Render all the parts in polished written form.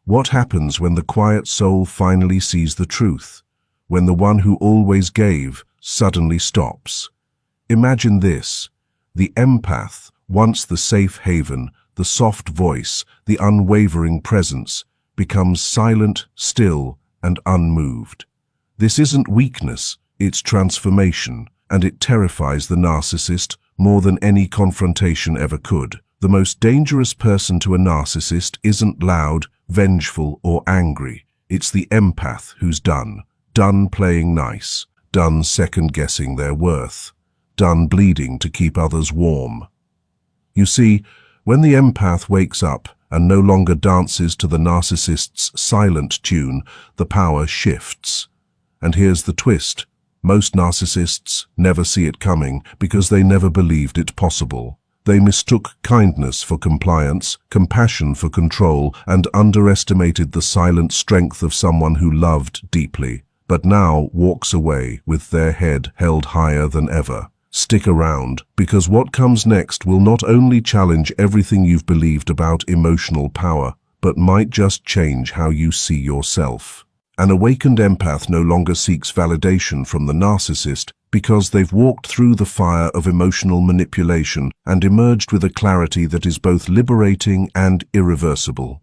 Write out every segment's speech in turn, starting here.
What happens when the quiet soul finally sees the truth? When the one who always gave suddenly stops? Imagine this. The empath, once the safe haven, the soft voice, the unwavering presence, becomes silent, still, and unmoved. This isn't weakness, it's transformation, and it terrifies the narcissist more than any confrontation ever could. The most dangerous person to a narcissist isn't loud, vengeful, or angry. It's the empath who's done playing nice, done second-guessing their worth, done bleeding to keep others warm. You see, when the empath wakes up and no longer dances to the narcissist's silent tune, the power shifts. And here's the twist. Most narcissists never see it coming because they never believed it possible. They mistook kindness for compliance, compassion for control, and underestimated the silent strength of someone who loved deeply, but now walks away with their head held higher than ever. Stick around, because what comes next will not only challenge everything you've believed about emotional power, but might just change how you see yourself. An awakened empath no longer seeks validation from the narcissist because they've walked through the fire of emotional manipulation and emerged with a clarity that is both liberating and irreversible.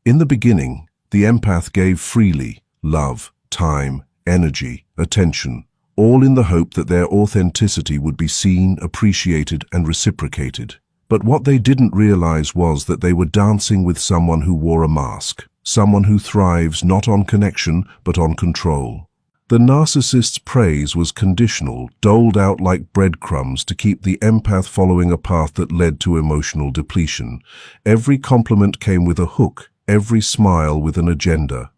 In the beginning, the empath gave freely: love, time, energy, attention, all in the hope that their authenticity would be seen, appreciated, and reciprocated. But what they didn't realize was that they were dancing with someone who wore a mask, someone who thrives not on connection, but on control. The narcissist's praise was conditional, doled out like breadcrumbs to keep the empath following a path that led to emotional depletion. Every compliment came with a hook, every smile with an agenda.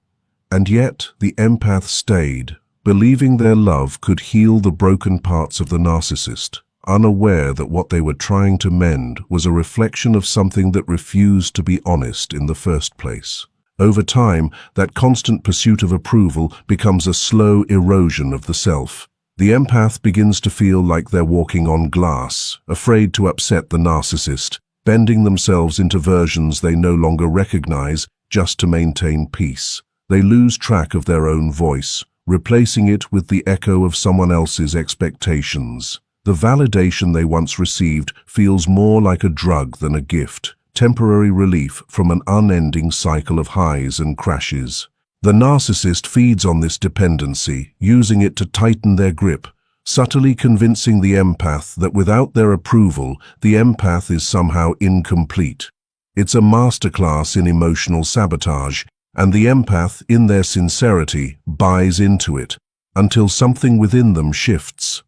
And yet, the empath stayed, believing their love could heal the broken parts of the narcissist, unaware that what they were trying to mend was a reflection of something that refused to be honest in the first place. Over time, that constant pursuit of approval becomes a slow erosion of the self. The empath begins to feel like they're walking on glass, afraid to upset the narcissist, bending themselves into versions they no longer recognize just to maintain peace. They lose track of their own voice, replacing it with the echo of someone else's expectations. The validation they once received feels more like a drug than a gift, temporary relief from an unending cycle of highs and crashes. The narcissist feeds on this dependency, using it to tighten their grip, subtly convincing the empath that without their approval, the empath is somehow incomplete. It's a masterclass in emotional sabotage, and the empath, in their sincerity, buys into it, until something within them shifts.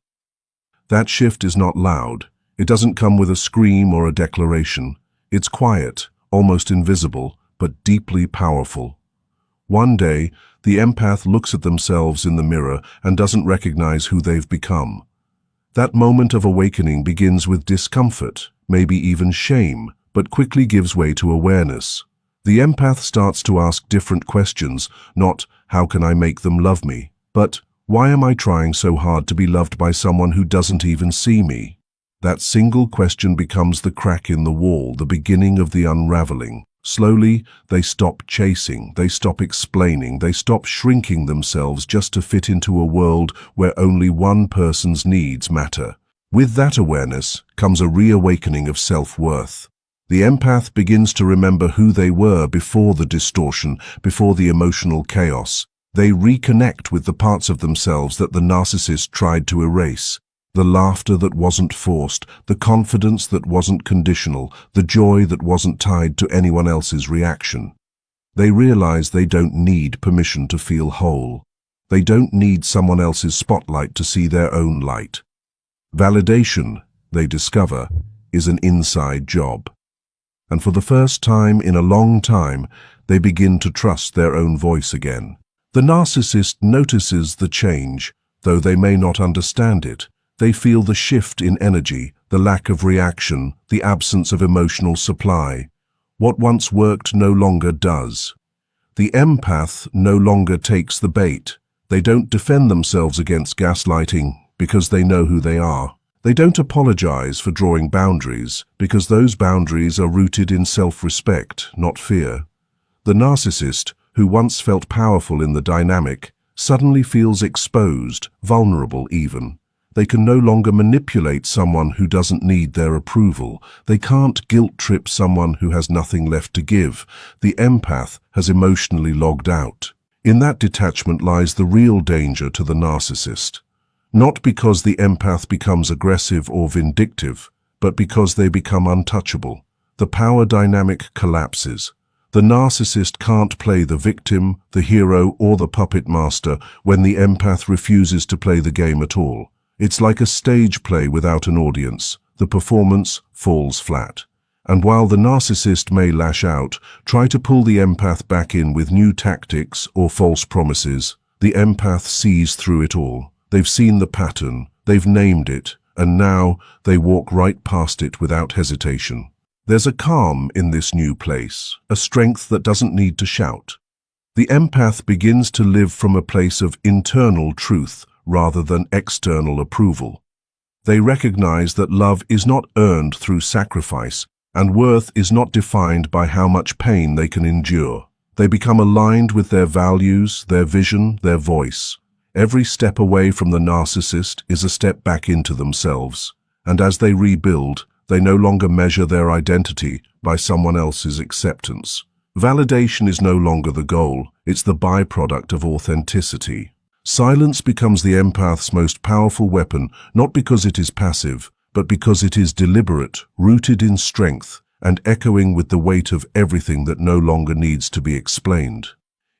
That shift is not loud. It doesn't come with a scream or a declaration. It's quiet, almost invisible, but deeply powerful. One day, the empath looks at themselves in the mirror and doesn't recognize who they've become. That moment of awakening begins with discomfort, maybe even shame, but quickly gives way to awareness. The empath starts to ask different questions, not "how can I make them love me?" but "why am I trying so hard to be loved by someone who doesn't even see me?" That single question becomes the crack in the wall, the beginning of the unraveling. Slowly, they stop chasing, they stop explaining, they stop shrinking themselves just to fit into a world where only one person's needs matter. With that awareness comes a reawakening of self-worth. The empath begins to remember who they were before the distortion, before the emotional chaos. They reconnect with the parts of themselves that the narcissist tried to erase. The laughter that wasn't forced, the confidence that wasn't conditional, the joy that wasn't tied to anyone else's reaction. They realize they don't need permission to feel whole. They don't need someone else's spotlight to see their own light. Validation, they discover, is an inside job. And for the first time in a long time, they begin to trust their own voice again. The narcissist notices the change, though they may not understand it. They feel the shift in energy, the lack of reaction, the absence of emotional supply. What once worked no longer does. The empath no longer takes the bait. They don't defend themselves against gaslighting because they know who they are. They don't apologize for drawing boundaries because those boundaries are rooted in self-respect, not fear. The narcissist, who once felt powerful in the dynamic, suddenly feels exposed, vulnerable even. They can no longer manipulate someone who doesn't need their approval. They can't guilt-trip someone who has nothing left to give. The empath has emotionally logged out. In that detachment lies the real danger to the narcissist. Not because the empath becomes aggressive or vindictive, but because they become untouchable. The power dynamic collapses. The narcissist can't play the victim, the hero, or the puppet master when the empath refuses to play the game at all. It's like a stage play without an audience. The performance falls flat. And while the narcissist may lash out, try to pull the empath back in with new tactics or false promises, the empath sees through it all. They've seen the pattern, they've named it, and now they walk right past it without hesitation. There's a calm in this new place, a strength that doesn't need to shout. The empath begins to live from a place of internal truth rather than external approval. They recognize that love is not earned through sacrifice, and worth is not defined by how much pain they can endure. They become aligned with their values, their vision, their voice. Every step away from the narcissist is a step back into themselves, and as they rebuild, they no longer measure their identity by someone else's acceptance. Validation is no longer the goal, it's the byproduct of authenticity. Silence becomes the empath's most powerful weapon, not because it is passive, but because it is deliberate, rooted in strength, and echoing with the weight of everything that no longer needs to be explained.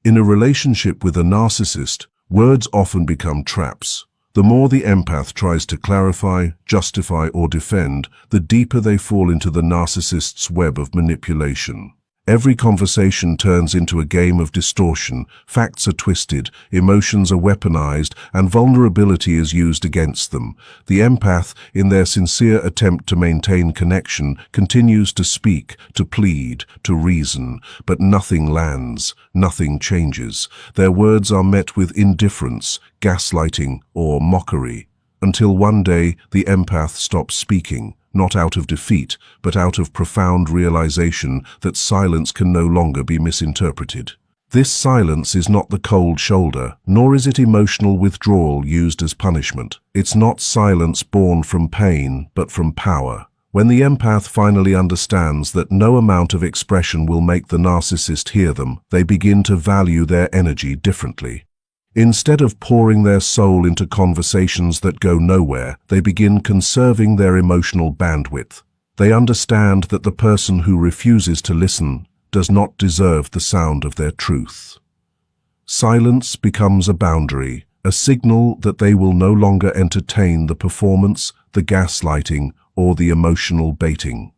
In a relationship with a narcissist, words often become traps. The more the empath tries to clarify, justify, or defend, the deeper they fall into the narcissist's web of manipulation. Every conversation turns into a game of distortion, facts are twisted, emotions are weaponized, and vulnerability is used against them. The empath, in their sincere attempt to maintain connection, continues to speak, to plead, to reason, but nothing lands, nothing changes. Their words are met with indifference, gaslighting, or mockery, until one day the empath stops speaking. Not out of defeat, but out of profound realization that silence can no longer be misinterpreted. This silence is not the cold shoulder, nor is it emotional withdrawal used as punishment. It's not silence born from pain, but from power. When the empath finally understands that no amount of expression will make the narcissist hear them, they begin to value their energy differently. Instead of pouring their soul into conversations that go nowhere, they begin conserving their emotional bandwidth. They understand that the person who refuses to listen does not deserve the sound of their truth. Silence becomes a boundary, a signal that they will no longer entertain the performance, the gaslighting, or the emotional baiting.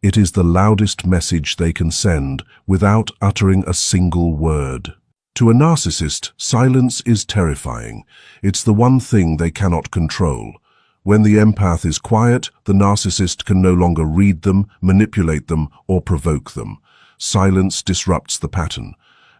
It is the loudest message they can send without uttering a single word. To a narcissist, silence is terrifying. It's the one thing they cannot control. When the empath is quiet, the narcissist can no longer read them, manipulate them, or provoke them. Silence disrupts the pattern.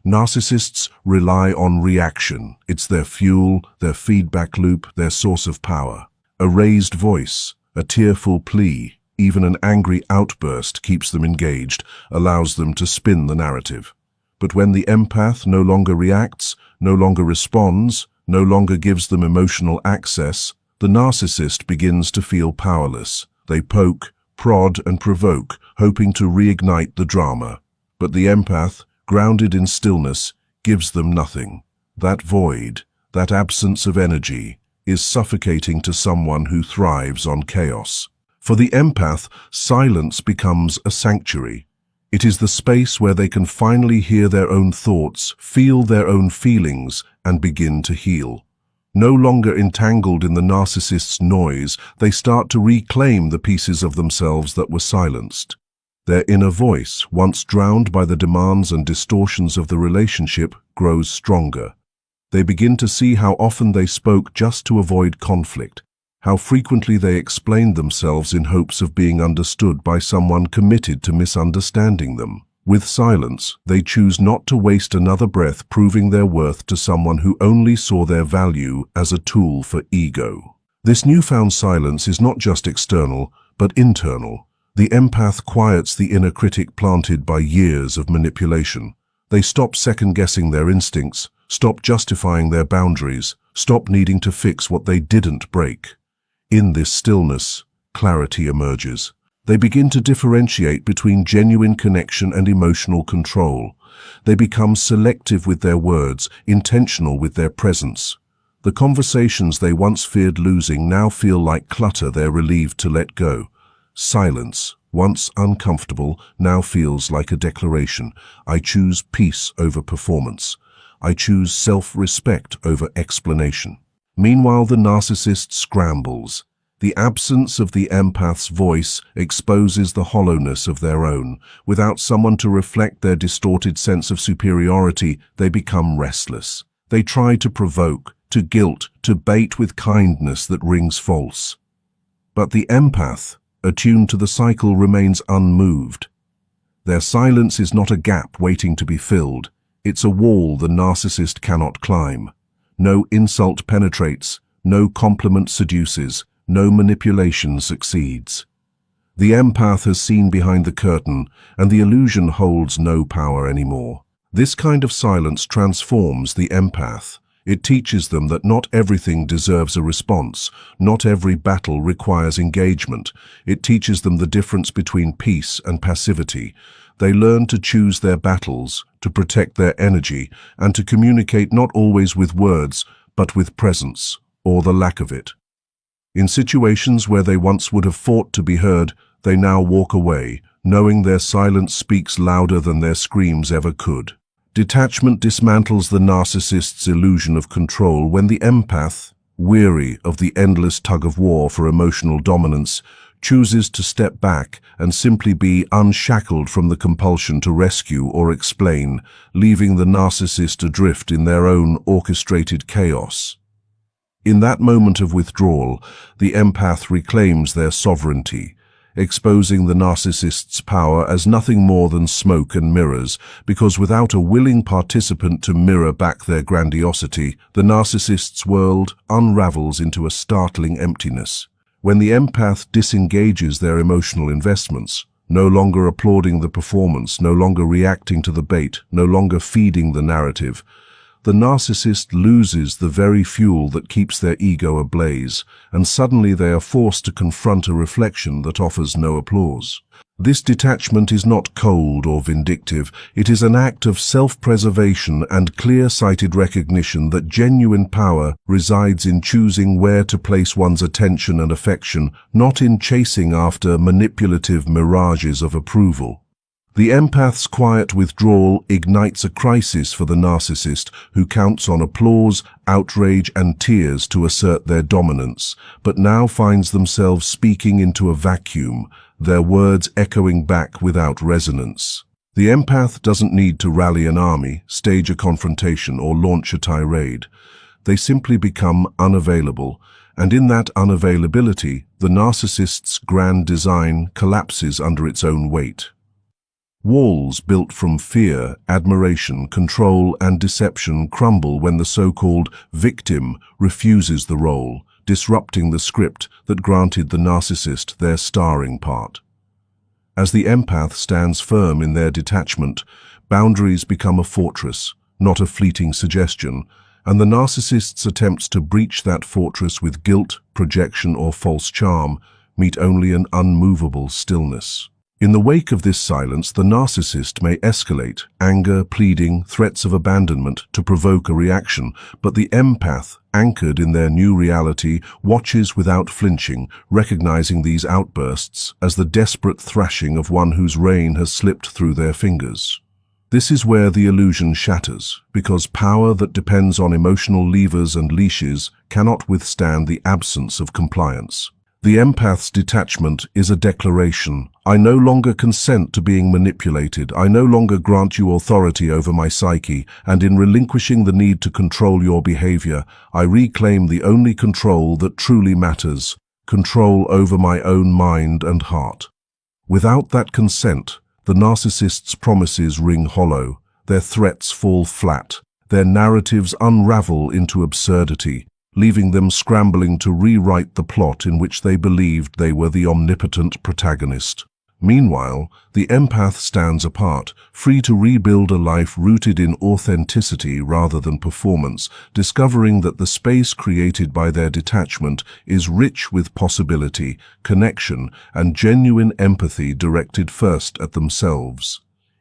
Narcissists rely on reaction. It's their fuel, their feedback loop, their source of power. A raised voice, a tearful plea, even an angry outburst keeps them engaged, allows them to spin the narrative. But when the empath no longer reacts, no longer responds, no longer gives them emotional access, the narcissist begins to feel powerless. They poke, prod, and provoke, hoping to reignite the drama. But the empath, grounded in stillness, gives them nothing. That void, that absence of energy, is suffocating to someone who thrives on chaos. For the empath, silence becomes a sanctuary. It is the space where they can finally hear their own thoughts, feel their own feelings, and begin to heal. No longer entangled in the narcissist's noise, they start to reclaim the pieces of themselves that were silenced. Their inner voice, once drowned by the demands and distortions of the relationship, grows stronger. They begin to see how often they spoke just to avoid conflict, how frequently they explained themselves in hopes of being understood by someone committed to misunderstanding them. With silence, they choose not to waste another breath proving their worth to someone who only saw their value as a tool for ego. This newfound silence is not just external, but internal. The empath quiets the inner critic planted by years of manipulation. They stop second-guessing their instincts, stop justifying their boundaries, stop needing to fix what they didn't break. In this stillness, clarity emerges. They begin to differentiate between genuine connection and emotional control. They become selective with their words, intentional with their presence. The conversations they once feared losing now feel like clutter they're relieved to let go. Silence, once uncomfortable, now feels like a declaration. I choose peace over performance. I choose self-respect over explanation. Meanwhile, the narcissist scrambles. The absence of the empath's voice exposes the hollowness of their own. Without someone to reflect their distorted sense of superiority, they become restless. They try to provoke, to guilt, to bait with kindness that rings false. But the empath, attuned to the cycle, remains unmoved. Their silence is not a gap waiting to be filled. It's a wall the narcissist cannot climb. No insult penetrates, no compliment seduces, no manipulation succeeds. The empath has seen behind the curtain, and the illusion holds no power anymore. This kind of silence transforms the empath. It teaches them that not everything deserves a response, not every battle requires engagement. It teaches them the difference between peace and passivity. They learn to choose their battles, to protect their energy, and to communicate not always with words, but with presence, or the lack of it. In situations where they once would have fought to be heard, they now walk away, knowing their silence speaks louder than their screams ever could. Detachment dismantles the narcissist's illusion of control when the empath, weary of the endless tug-of-war for emotional dominance, chooses to step back and simply be unshackled from the compulsion to rescue or explain, leaving the narcissist adrift in their own orchestrated chaos. In that moment of withdrawal, the empath reclaims their sovereignty, exposing the narcissist's power as nothing more than smoke and mirrors, because without a willing participant to mirror back their grandiosity, the narcissist's world unravels into a startling emptiness. When the empath disengages their emotional investments, no longer applauding the performance, no longer reacting to the bait, no longer feeding the narrative, the narcissist loses the very fuel that keeps their ego ablaze, and suddenly they are forced to confront a reflection that offers no applause. This detachment is not cold or vindictive. It is an act of self-preservation and clear-sighted recognition that genuine power resides in choosing where to place one's attention and affection, not in chasing after manipulative mirages of approval. The empath's quiet withdrawal ignites a crisis for the narcissist, who counts on applause, outrage, and tears to assert their dominance, but now finds themselves speaking into a vacuum, their words echoing back without resonance. The empath doesn't need to rally an army, stage a confrontation, or launch a tirade. They simply become unavailable, and in that unavailability, the narcissist's grand design collapses under its own weight. Walls built from fear, admiration, control, and deception crumble when the so-called victim refuses the role, disrupting the script that granted the narcissist their starring part. As the empath stands firm in their detachment, boundaries become a fortress, not a fleeting suggestion, and the narcissist's attempts to breach that fortress with guilt, projection, or false charm meet only an unmovable stillness. In the wake of this silence, the narcissist may escalate, anger, pleading, threats of abandonment to provoke a reaction, but the empath, anchored in their new reality, watches without flinching, recognizing these outbursts as the desperate thrashing of one whose rein has slipped through their fingers. This is where the illusion shatters, because power that depends on emotional levers and leashes cannot withstand the absence of compliance. The empath's detachment is a declaration. I no longer consent to being manipulated. I no longer grant you authority over my psyche, and in relinquishing the need to control your behavior, I reclaim the only control that truly matters, control over my own mind and heart. Without that consent, the narcissist's promises ring hollow, their threats fall flat, their narratives unravel into absurdity, leaving them scrambling to rewrite the plot in which they believed they were the omnipotent protagonist. Meanwhile, the empath stands apart, free to rebuild a life rooted in authenticity rather than performance, discovering that the space created by their detachment is rich with possibility, connection, and genuine empathy directed first at themselves.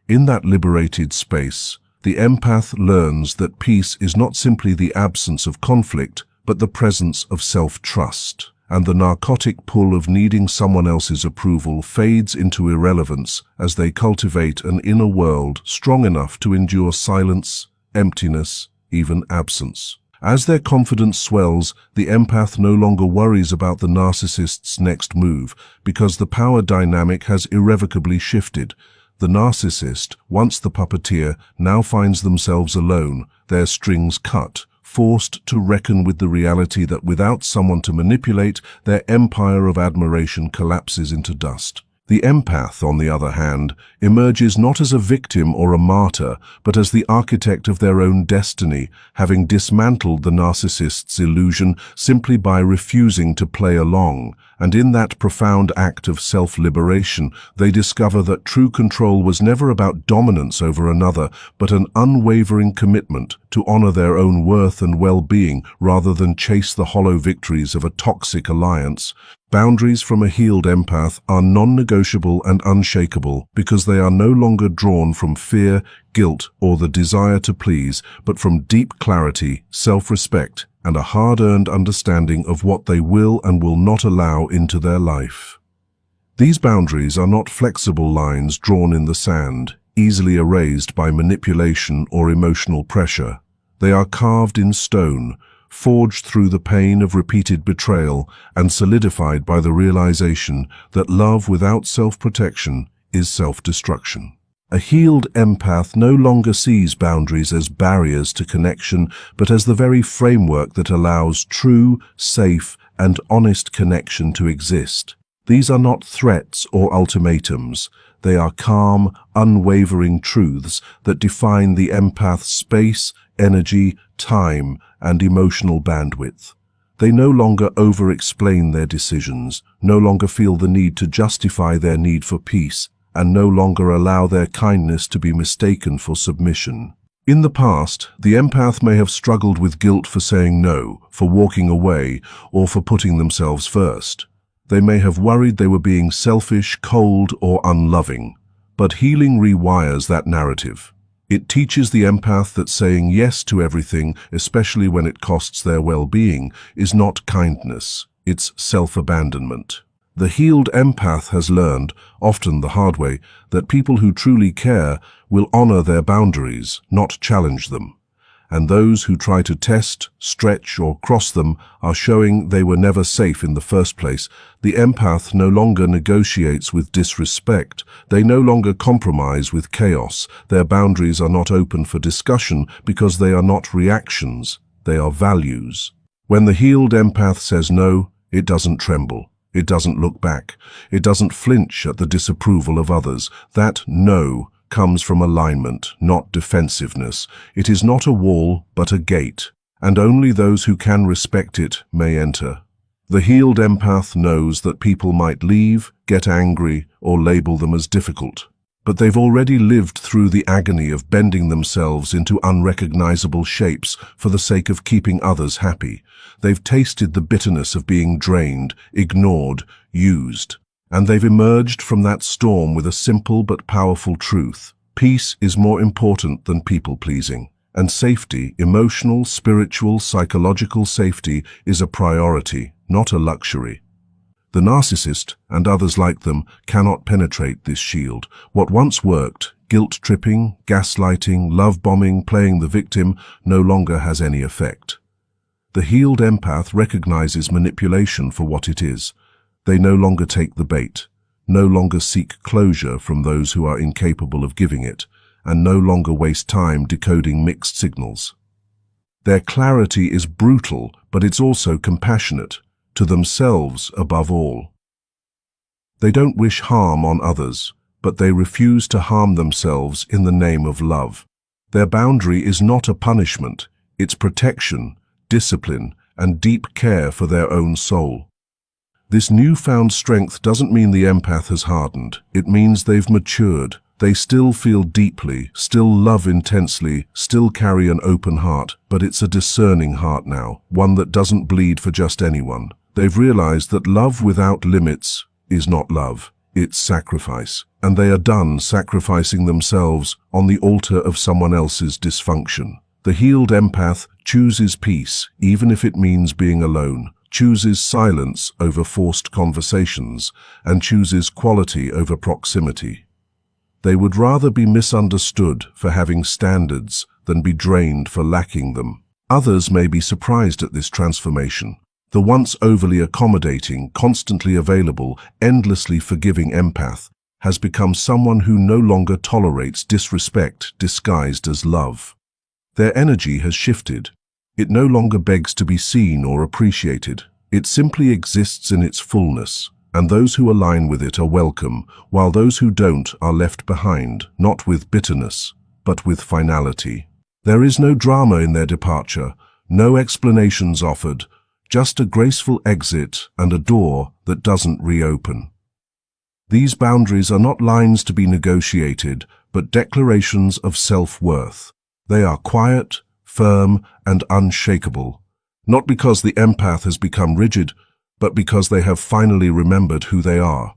In that liberated space, the empath learns that peace is not simply the absence of conflict, but the presence of self-trust. And the narcotic pull of needing someone else's approval fades into irrelevance as they cultivate an inner world strong enough to endure silence, emptiness, even absence. As their confidence swells, the empath no longer worries about the narcissist's next move because the power dynamic has irrevocably shifted. The narcissist, once the puppeteer, now finds themselves alone, their strings cut, forced to reckon with the reality that without someone to manipulate, their empire of admiration collapses into dust. The empath, on the other hand, emerges not as a victim or a martyr, but as the architect of their own destiny, having dismantled the narcissist's illusion simply by refusing to play along. And in that profound act of self-liberation, they discover that true control was never about dominance over another, but an unwavering commitment to honor their own worth and well-being rather than chase the hollow victories of a toxic alliance. Boundaries from a healed empath are non-negotiable and unshakable because they are no longer drawn from fear, guilt, or the desire to please, but from deep clarity, self-respect, and a hard-earned understanding of what they will and will not allow into their life. These boundaries are not flexible lines drawn in the sand, easily erased by manipulation or emotional pressure. They are carved in stone, forged through the pain of repeated betrayal and solidified by the realization that love without self-protection is self-destruction. A healed empath no longer sees boundaries as barriers to connection, but as the very framework that allows true, safe, and honest connection to exist. These are not threats or ultimatums. They are calm, unwavering truths that define the empath's space, energy, time, and emotional bandwidth. They no longer over-explain their decisions, no longer feel the need to justify their need for peace, and no longer allow their kindness to be mistaken for submission. In the past, the empath may have struggled with guilt for saying no, for walking away, or for putting themselves first. They may have worried they were being selfish, cold, or unloving. But healing rewires that narrative. It teaches the empath that saying yes to everything, especially when it costs their well-being, is not kindness, it's self-abandonment. The healed empath has learned, often the hard way, that people who truly care will honor their boundaries, not challenge them. And those who try to test, stretch, or cross them are showing they were never safe in the first place. The empath no longer negotiates with disrespect. They no longer compromise with chaos. Their boundaries are not open for discussion because they are not reactions. They are values. When the healed empath says no, it doesn't tremble. It doesn't look back. It doesn't flinch at the disapproval of others. That no comes from alignment, not defensiveness. It is not a wall, but a gate, and only those who can respect it may enter. The healed empath knows that people might leave, get angry, or label them as difficult. But they've already lived through the agony of bending themselves into unrecognizable shapes for the sake of keeping others happy. They've tasted the bitterness of being drained, ignored, used. And they've emerged from that storm with a simple but powerful truth. Peace is more important than people-pleasing. And safety, emotional, spiritual, psychological safety, is a priority, not a luxury. The narcissist, and others like them, cannot penetrate this shield. What once worked, guilt-tripping, gaslighting, love-bombing, playing the victim, no longer has any effect. The healed empath recognizes manipulation for what it is. They no longer take the bait, no longer seek closure from those who are incapable of giving it, and no longer waste time decoding mixed signals. Their clarity is brutal, but it's also compassionate, to themselves above all. They don't wish harm on others, but they refuse to harm themselves in the name of love. Their boundary is not a punishment, it's protection, discipline, and deep care for their own soul. This newfound strength doesn't mean the empath has hardened. It means they've matured. They still feel deeply, still love intensely, still carry an open heart, but it's a discerning heart now, one that doesn't bleed for just anyone. They've realized that love without limits is not love, it's sacrifice. And they are done sacrificing themselves on the altar of someone else's dysfunction. The healed empath chooses peace, even if it means being alone, chooses silence over forced conversations, and chooses quality over proximity. They would rather be misunderstood for having standards than be drained for lacking them. Others may be surprised at this transformation. The once overly accommodating, constantly available, endlessly forgiving empath has become someone who no longer tolerates disrespect disguised as love. Their energy has shifted. It no longer begs to be seen or appreciated. It simply exists in its fullness, and those who align with it are welcome, while those who don't are left behind, not with bitterness, but with finality. There is no drama in their departure, no explanations offered, just a graceful exit and a door that doesn't reopen. These boundaries are not lines to be negotiated, but declarations of self-worth. They are quiet, firm, and unshakable, not because the empath has become rigid, but because they have finally remembered who they are.